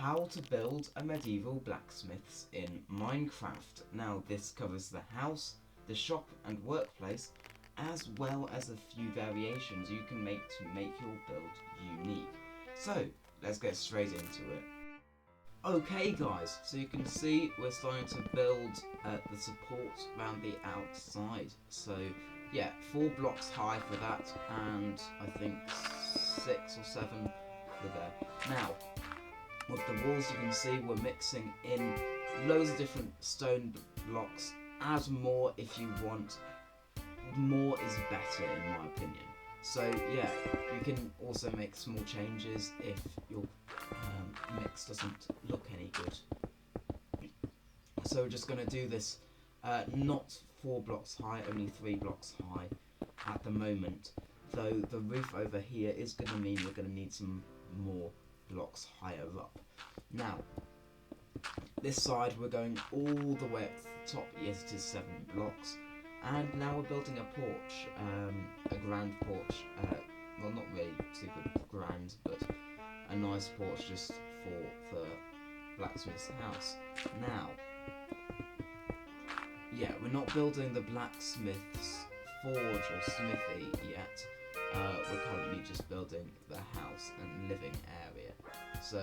how to build a medieval blacksmiths in Minecraft. Now this covers the house, the shop and workplace, as well as a few variations you can make to make your build unique. So let's get straight into it. Okay guys, so you can see we're starting to build the support around the outside. So yeah, 4 blocks high for that, and I think 6 or 7 for there. Now, with the walls you can see we're mixing in loads of different stone blocks. Add more if you want. More is better in my opinion. So yeah, you can also make small changes if your mix doesn't look any good. So we're just going to do this not 4 blocks high, only 3 blocks high at the moment. Though the roof over here is going to mean we're going to need some more blocks higher up. Now, this side we're going all the way up to the top. Yes, it is 7 blocks. And now we're building a porch, a grand porch, well not really super grand, but a nice porch just for the blacksmith's house. Now, yeah, we're not building the blacksmith's forge or smithy yet. We're currently just building the house and living area. So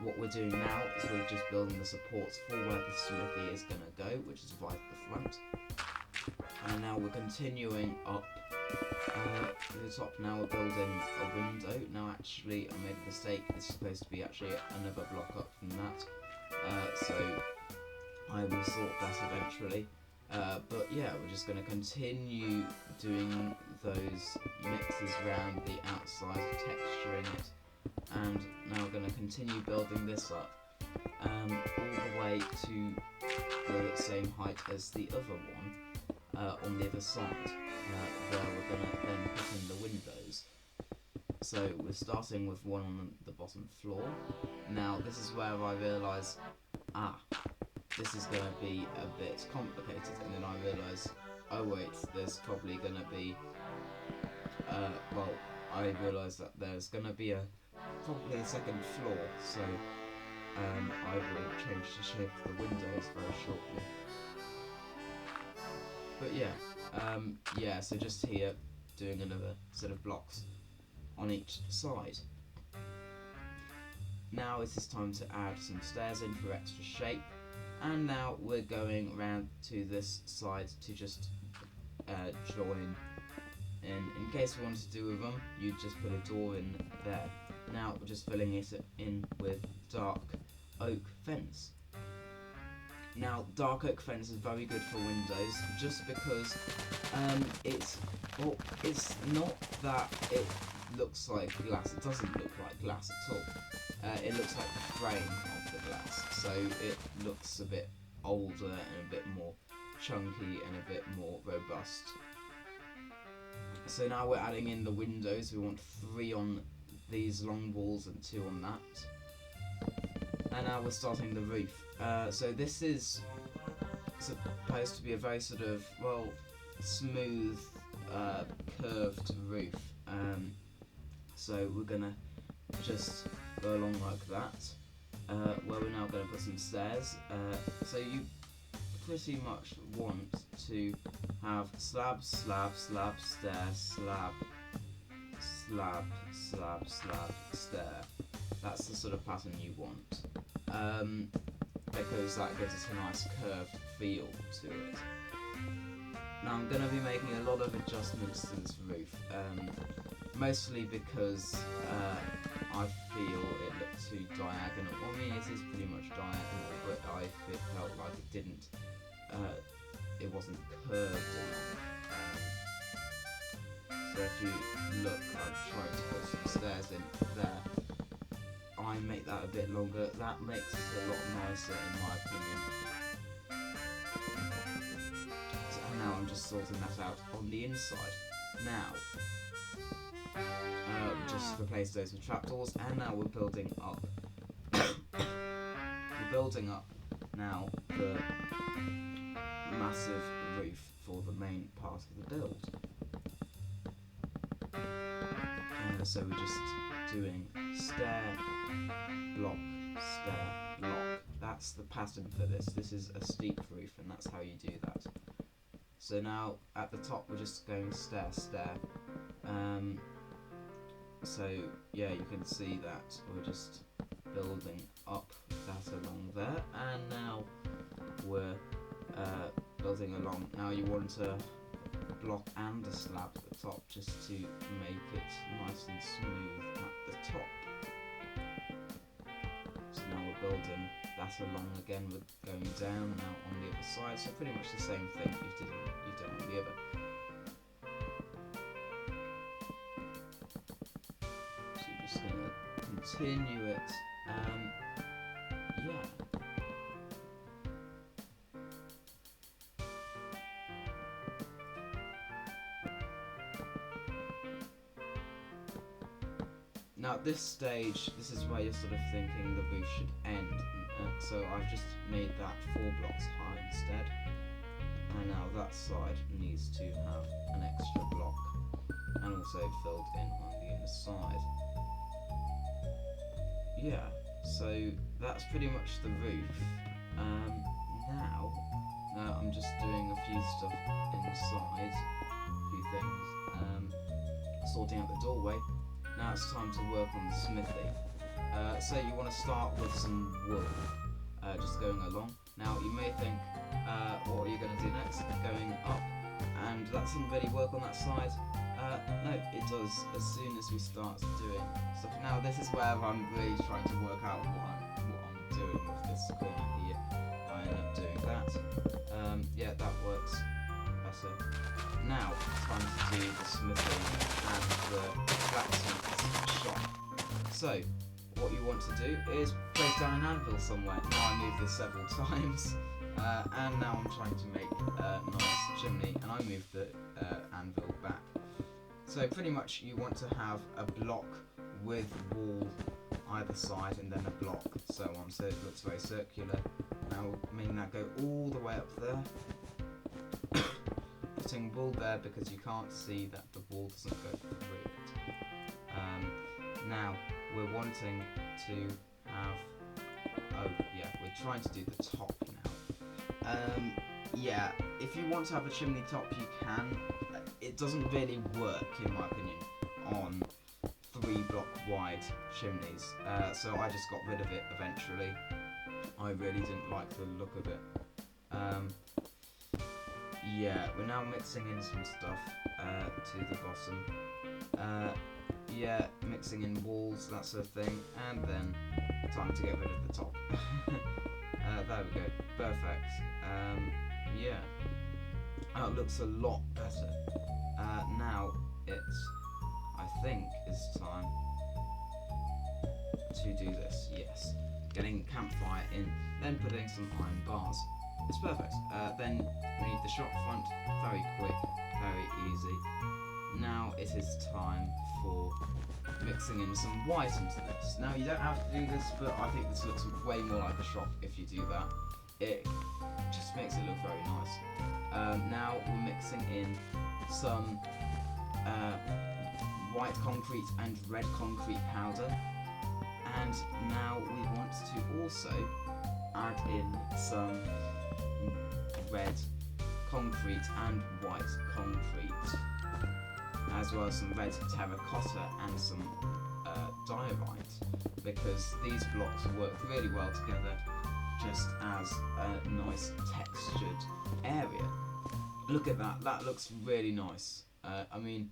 what we're doing now is we're just building the supports for where the smithy is going to go, which is right at the front. And now we're continuing up to the top. Now we're building a window. Now actually I made a mistake, it's supposed to be actually another block up from that. So I will sort that eventually. But yeah, we're just going to continue doing those mixes around the outside, texturing it. And now we're going to continue building this up all the way to the same height as the other one. On the other side, where we're going to then put in the windows. So we're starting with one on the bottom floor. Now this is where I realise, this is going to be a bit complicated, and then I realise, oh wait, there's probably going to be, well, I realise that there's going to be probably a second floor, so I will change the shape of the windows very shortly. But yeah, so just here, doing another set of blocks on each side. Now it is time to add some stairs in for extra shape, and now we're going around to this side to just join in case we want to do with them. You just put a door in there. Now we're just filling it in with dark oak fence. Now, dark oak fence is very good for windows, just because it's not that it looks like glass. It doesn't look like glass at all. It looks like the frame of the glass, so it looks a bit older and a bit more chunky and a bit more robust. So now we're adding in the windows. We want 3 on these long walls and 2 on that. And now we're starting the roof. So this is supposed to be a very sort of, well, smooth, curved roof. So we're gonna just go along like that. Where we're now gonna put some stairs. So you pretty much want to have slab, slab, slab, stair, slab, slab, slab, slab, stair. That's the sort of pattern you want, because that gives us a nice curved feel to it. Now I'm going to be making a lot of adjustments to this roof, mostly because I feel it looked too diagonal. I mean, it is pretty much diagonal, but I felt like it wasn't curved enough. So if you look, I'm trying to put some stairs in there. I make that a bit longer. That makes it a lot nicer in my opinion. So now I'm just sorting that out on the inside. Now, just replace those with trapdoors, and now we're building up. We're building up now the massive roof for the main part of the build. So we're just doing stair, block, that's the pattern for this. This is a steep roof, and that's how you do that. So now at the top we're just going stair. So yeah, you can see that we're just building up that along there, and now we're building along. Now you want a block and a slab at the top just to make it nice and smooth at the top. So now we're building that along again. We're going down now on the other side. So pretty much the same thing you've done on the other. So you're just gonna continue it. Yeah. Now at this stage, this is where you're sort of thinking the roof should end. So I've just made that 4 blocks high instead. And now that side needs to have an extra block and also filled in on the other side. Yeah, so that's pretty much the roof. Now I'm just doing a few stuff inside, a few things, sorting out the doorway. Now it's time to work on the smithy. So you want to start with some wool, just going along. Now you may think, what are you going to do next? Going up, and that doesn't really work on that side. No, it does as soon as we start doing stuff. Now this is where I'm really trying to work out what I'm doing with this corner here. I end up doing that. Yeah, that works better. Now it's time to do the smithy and the blacksmith's shop. So what you want to do is place down an anvil somewhere. Now I moved this several times, and now I'm trying to make a nice chimney, and I moved the anvil back. So pretty much you want to have a block with wall either side and then a block, so on, so it looks very circular. Now making that go all the way up there. Putting wool there because you can't see that the wall doesn't go through it. Now we're wanting to have, we're trying to do the top now. Yeah, if you want to have a chimney top you can. It doesn't really work in my opinion on 3 block wide chimneys, so I just got rid of it eventually. I really didn't like the look of it. Yeah, we're now mixing in some stuff to the bottom. Yeah, mixing in walls, that sort of thing, and then time to get rid of the top. There we go, perfect. Yeah, oh, it looks a lot better. Now I think it's time to do this, yes. Getting campfire in, then putting some iron bars. It's perfect. Then we need the shop front, very quick, very easy. Now it is time for mixing in some white into this. Now you don't have to do this, but I think this looks way more like a shop if you do that. It just makes it look very nice. Now we're mixing in some white concrete and red concrete powder, and now we want to also add in some red concrete and white concrete, as well as some red terracotta and some diorite, because these blocks work really well together just as a nice textured area. Look at that, that looks really nice. I mean,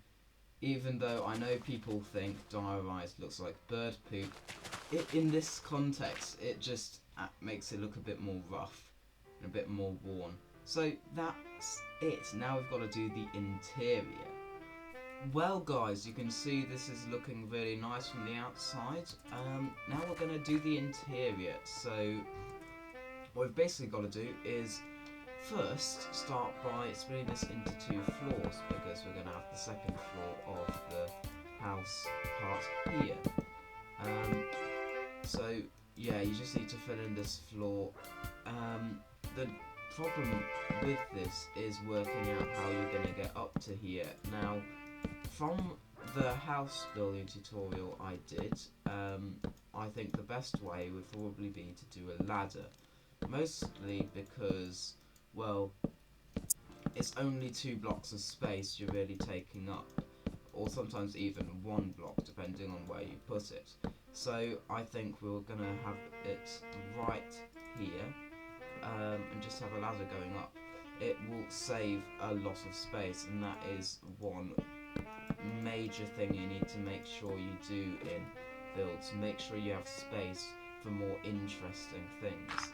even though I know people think diorite looks like bird poop, in this context it just makes it look a bit more rough and a bit more worn. So that's it. Now we've got to do the interior. Well guys, you can see this is looking really nice from the outside. Now we're going to do the interior. So what we've basically got to do is first start by splitting this into 2 floors, because we're going to have the second floor of the house part here. So yeah, you just need to fill in this floor. The problem with this is working out how you're going to get up to here. Now, from the house building tutorial I did, I think the best way would probably be to do a ladder. Mostly because, well, it's only 2 blocks of space you're really taking up, or sometimes even 1 block depending on where you put it. So I think we're going to have it right here, and just have a ladder going up. It will save a lot of space, and that is one major thing you need to make sure you do in builds. Make sure you have space for more interesting things.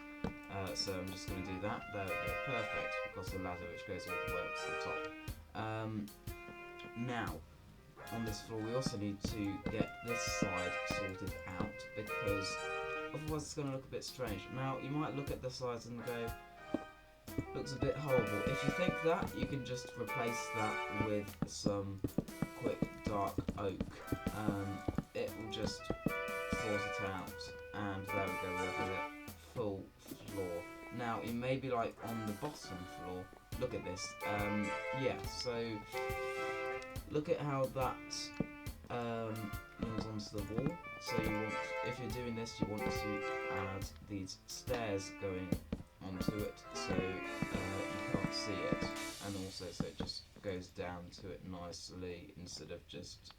So I'm just going to do that. There we go, perfect, because the ladder which goes all the way up to the top. Now, on this floor we also need to get this side sorted out, because otherwise it's going to look a bit strange. Now, you might look at the sides and go, looks a bit horrible. If you think that, you can just replace that with some quick dark oak. It will just sort it out, and there we go, we have it full floor. Now, you may be like on the bottom floor, look at this, yeah, so look at how that runs onto the wall. So you want, if you're doing this, you want to add these stairs going onto it, so you can't see it, and also so it just goes down to it nicely instead of just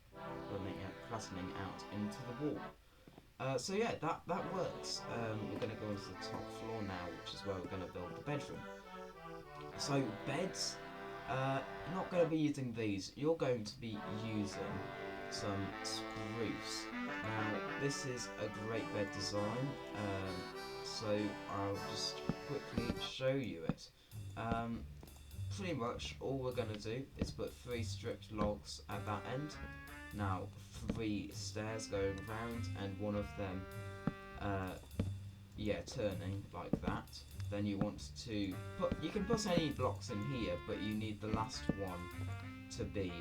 flattening out into the wall. So yeah, that works. We're going to go onto the top floor now, which is where we're going to build the bedroom. So beds, not going to be using these. You're going to be using some spruce. Now, this is a great bed design, so I'll just quickly show you it. Pretty much all we're going to do is put 3 stripped logs at that end. Now, 3 stairs going round, and one of them, turning like that. Then you want to put, you can put any blocks in here, but you need the last one to be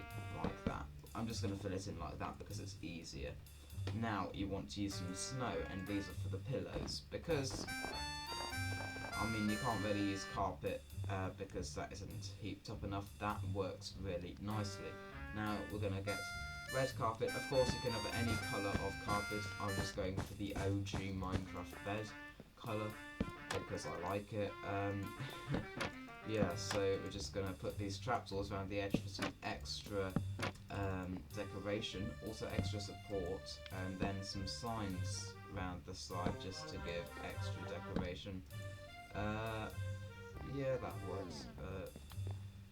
like that. I'm just going to fill it in like that because it's easier. Now you want to use some snow, and these are for the pillows, because I mean, you can't really use carpet because that isn't heaped up enough. That works really nicely. Now we're going to get red carpet. Of course you can have any colour of carpet. I'm just going for the OG Minecraft bed colour because I like it. Yeah, so we're just going to put these trapdoors around the edge for some extra decoration, also extra support, and then some signs around the side just to give extra decoration. Yeah, that works.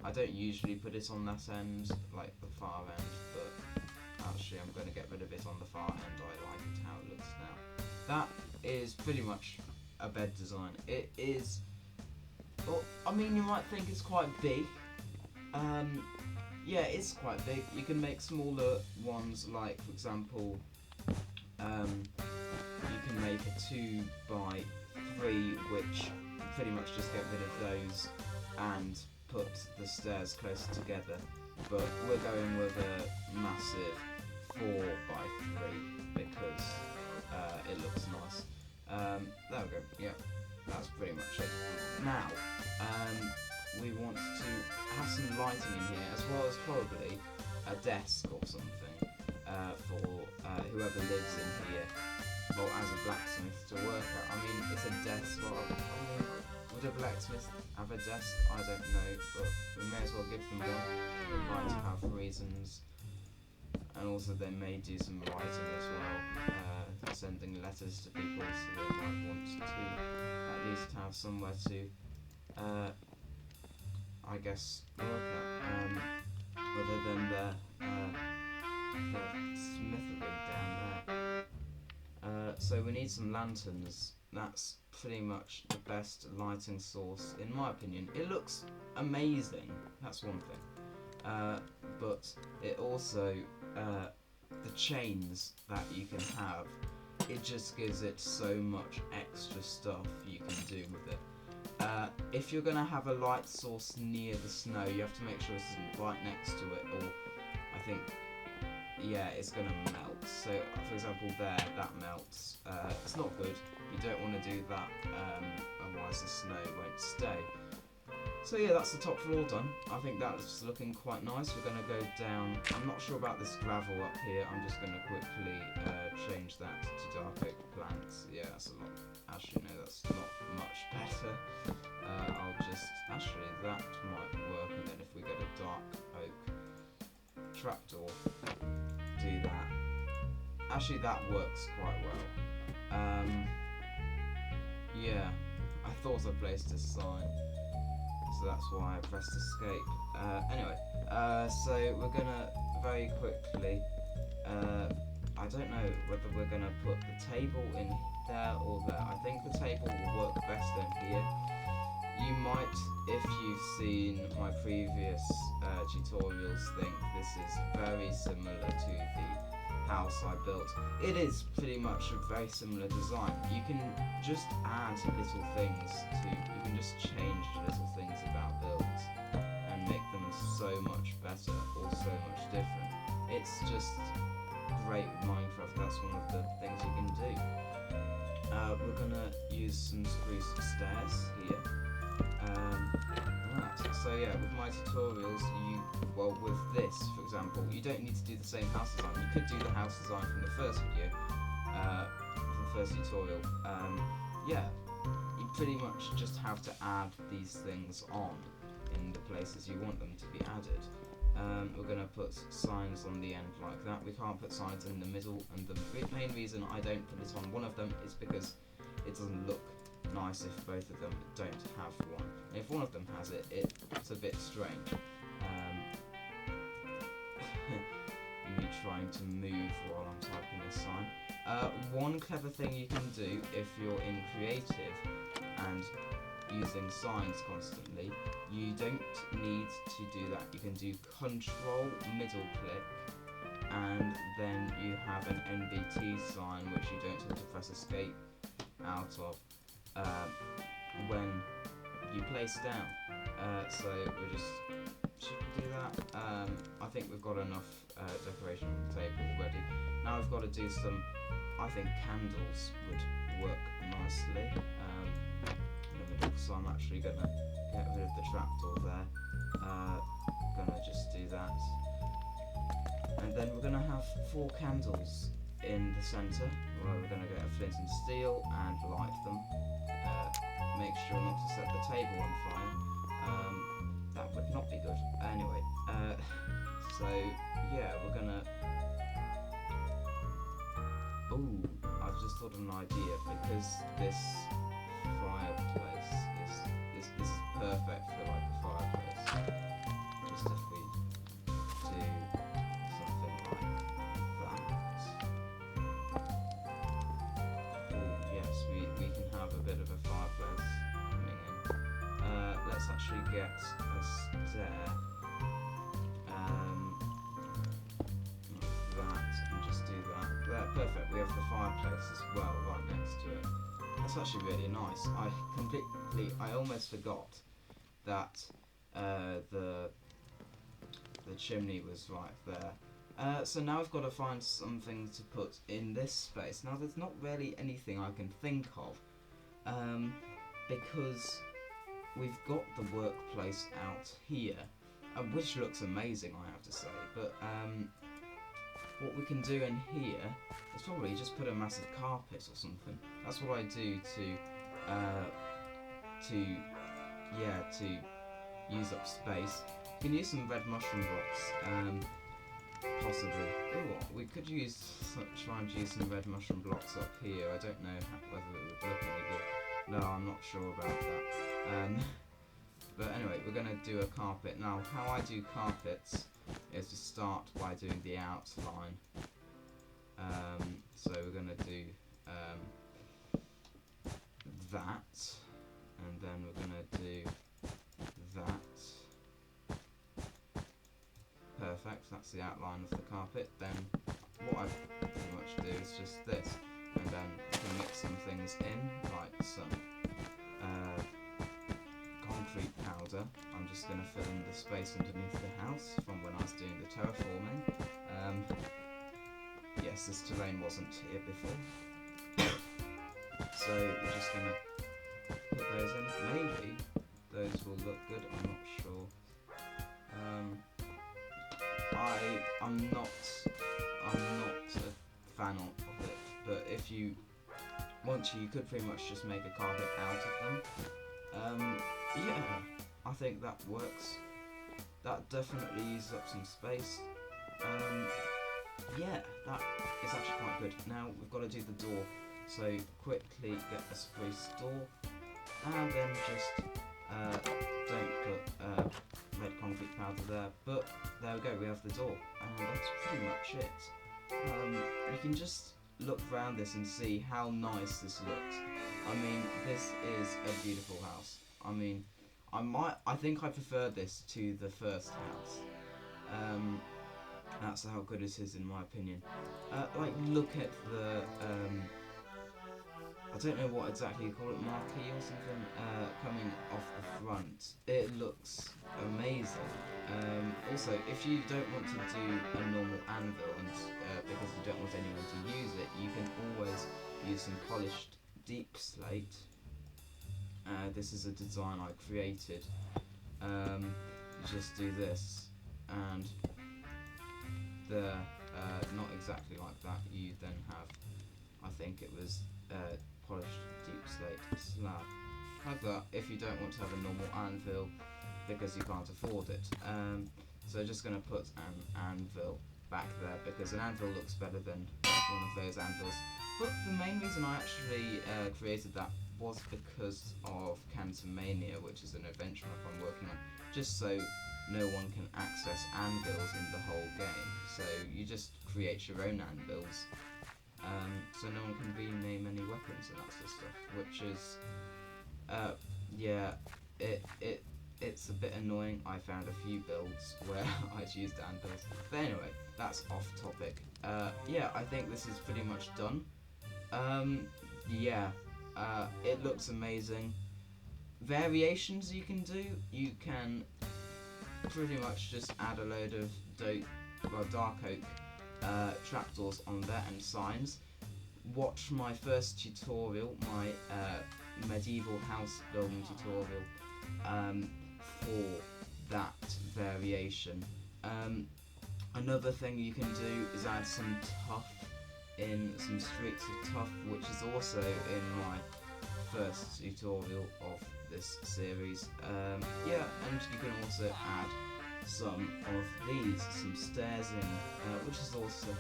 I don't usually put it on that end, like the far end, but actually I'm going to get rid of it on the far end. I like it how it looks now. That is pretty much a bed design. It is, well, I mean, you might think it's quite big. Yeah, it's quite big. You can make smaller ones, like for example, you can make a 2 by 3, which pretty much just get rid of those and put the stairs closer together. But we're going with a massive 4 by 3 because it looks nice. There we go. Yeah, that's pretty much it. Now, we want to have some lighting in here, as well as probably a desk or something for whoever lives in here, well, as a blacksmith to work at. I mean, it's a desk. Well, I mean, would a blacksmith have a desk? I don't know, but we may as well give them one. They might have reasons, and also they may do some writing as well, sending letters to people, so they might want to at least have somewhere to I guess work at, other than the smithery down there. So we need some lanterns. That's pretty much the best lighting source in my opinion. It looks amazing, that's one thing, but it also, the chains that you can have, it just gives it so much extra stuff you can do with it. If you're going to have a light source near the snow, you have to make sure it isn't right next to it, or I think, yeah, it's going to melt. So, for example, there, that melts. It's not good. You don't want to do that, otherwise the snow won't stay. So yeah, that's the top floor done. I think that's looking quite nice. We're going to go down. I'm not sure about this gravel up here. I'm just going to quickly change that to dark oak plants. Yeah, that's a lot. Actually, no, that's not much better. trapdoor, do that. Actually, that works quite well. Yeah, I thought I placed a sign, so that's why I pressed escape. Anyway, so we're gonna very quickly, I don't know whether we're gonna put the table in there or there. I think the table will work best in here. You might, if you've seen my previous tutorials, think this is very similar to the house I built. It is pretty much a very similar design. You can just add little things you can just change little things about builds and make them so much better or so much different. It's just great with Minecraft. That's one of the things you can do. We're gonna use some spruce stairs here. So yeah, with my tutorials, with this, for example, you don't need to do the same house design. You could do the house design from the first video, from the first tutorial. Yeah, you pretty much just have to add these things on in the places you want them to be added. We're going to put signs on the end like that. We can't put signs in the middle, and the main reason I don't put it on one of them is because it doesn't look nice if both of them don't have one. And if one of them has it, it's a bit strange. Me trying to move while I'm typing a sign. One clever thing you can do if you're in creative and using signs constantly, you don't need to do that. You can do Control middle click, and then you have an NBT sign which you don't have to press escape out of when you place down. So we just should we do that? I think we've got enough decoration on the table already. Now we've got to do some. I think candles would work nicely. So I'm actually gonna get rid of the trapdoor there. Gonna just do that, and then we're gonna have 4 candles in the centre. Where we're gonna get a flint and steel and light them. Make sure not to set the table on fire. That would not be good. Anyway, so yeah, we're gonna. Ooh, I've just thought of an idea because this fireplace is perfect for like a fireplace. Just if we do something like that. Oh yes, we can have a bit of a fireplace coming in. Let's actually get a stair. Like that, and just do that. There, perfect. We have the fireplace as well right next to it. That's actually really nice. I almost forgot that the chimney was right there. So now I've got to find something to put in this space. Now there's not really anything I can think of, because we've got the workplace out here, which looks amazing, I have to say, but what we can do in here is probably just put a massive carpet or something. That's what I do to use up space. You can use some red mushroom blocks, possibly. Ooh, we could try and use some red mushroom blocks up here. I don't know whether it would look any good. No, I'm not sure about that. But anyway, we're going to do a carpet. Now, how I do carpets is to start by doing the outline. So we're going to do that, and then we're going to do that. Perfect, that's the outline of the carpet. Then what I pretty much do is just this, and then I can mix some things in, like some concrete powder. I'm just going to fill in the space underneath the house from when I was doing the terraforming. Yes, this terrain wasn't here before. So we're just going to put those in. Maybe those will look good, I'm not sure. I'm not a fan of it, but if you want to, you could pretty much just make a carpet out of them. Yeah, I think that works. That definitely uses up some space. Yeah, that is actually quite good. Now we've got to do the door. So quickly get a spruce door, and then just don't put red concrete powder there. But there we go, we have the door, and that's pretty much it. You can just look around this and see how nice this looks. I mean, this is a beautiful house. I mean, I think I prefer this to the first house. That's how good it is in my opinion. Like, look at the I don't know what exactly you call it, marquee or something, coming off the front. It looks amazing. Also, if you don't want to do a normal anvil, and because you don't want anyone to use it, you can always use some polished deep slate. This is a design I created. Just do this, and not exactly like that. You then have, I think it was polished deep slate slab, like that, if you don't want to have a normal anvil because you can't afford it. So just going to put an anvil back there because an anvil looks better than one of those anvils. But the main reason I actually created that was because of Cantomania, which is an adventure map I'm working on, just so no one can access anvils in the whole game. So you just create your own anvils, so no one can rename any weapons and that sort of stuff, which is, yeah, it's a bit annoying. I found a few builds where I'd used anvils, but anyway, that's off topic. Yeah, I think this is pretty much done. Yeah, it looks amazing. Variations you can do, you can pretty much just add a load of dark oak trapdoors on there and signs. Watch my first tutorial, my medieval house building tutorial, for that variation. Another thing you can do is add some tuff in, some streaks of tuff, which is also in my first tutorial of this series. Yeah, and you can also add some of these, some stairs in, which is also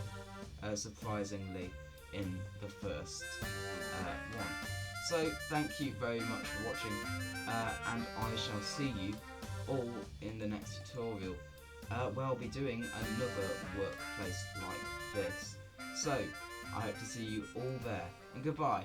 surprisingly in the first one. So thank you very much for watching, and I shall see you all in the next tutorial, where I'll be doing another workplace like this. So I hope to see you all there, and goodbye.